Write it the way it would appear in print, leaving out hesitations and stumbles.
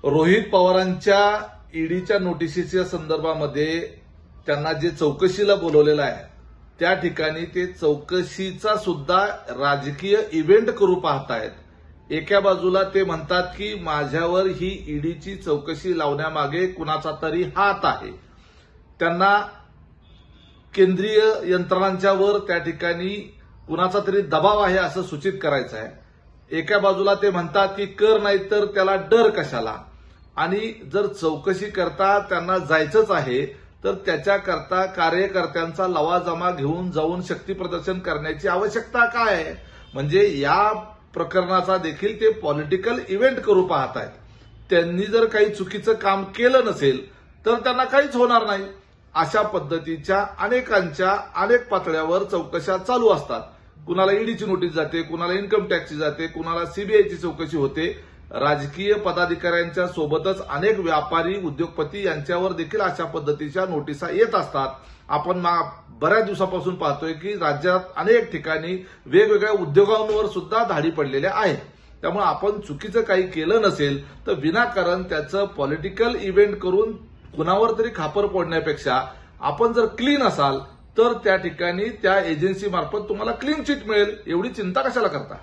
रोहित पवारांच्या ईडीच्या नोटिसीच्या संदर्भामध्ये त्यांना जे चौकशीला बोलवलेलं आहे त्या ठिकाणी ते चौकशीचा सुद्धा राजकीय इव्हेंट करू पाहतायत. एका बाजूला ते म्हणतात की माझ्यावर ही ईडीची चौकशी लावण्यामागे कुणाचा तरी हात आहे. त्यांना केंद्रीय यंत्रणांच्यावर त्या ठिकाणी कुणाचा तरी दबाव आहे असं सूचित करायचं आहे. एका बाजूला ते म्हणतात की कर नाही तर त्याला डर कशाला, आणि जर चौकशी करता त्यांना जायचंच आहे तर त्याच्याकरता कार्यकर्त्यांचा लवाजमा घेऊन जाऊन शक्ती प्रदर्शन करण्याची आवश्यकता काय आहे. म्हणजे या प्रकरणाचा देखील ते पॉलिटिकल इव्हेंट करू पाहत आहेत. त्यांनी जर काही चुकीचं काम केलं नसेल तर त्यांना काहीच होणार नाही. अशा पद्धतीच्या अनेकांच्या अनेक पातळ्यावर चौकशा चालू असतात. कुणाला ईडीची नोटीस जाते, कुणाला इन्कम टॅक्सची जाते, कुणाला सीबीआयची चौकशी होते. राजकीय पदाधिकाऱ्यांच्या सोबतच अनेक व्यापारी उद्योगपती यांच्यावर देखील अशा पद्धतीच्या नोटिसा येत असतात. आपण बऱ्याच दिवसापासून पाहतोय की राज्यात अनेक ठिकाणी वेगवेगळ्या उद्योगांवर सुद्धा धाडी पडलेल्या आहेत. त्यामुळे आपण चुकीचं काही केलं नसेल तर विनाकारण त्याचं पॉलिटिकल इव्हेंट करून कुणावर तरी खापर फोडण्यापेक्षा आपण जर क्लीन असाल तर त्या ठिकाणी त्या एजन्सी मार्फत तुम्हाला क्लीन चिट मिळेल. एवढी चिंता कशाला करता.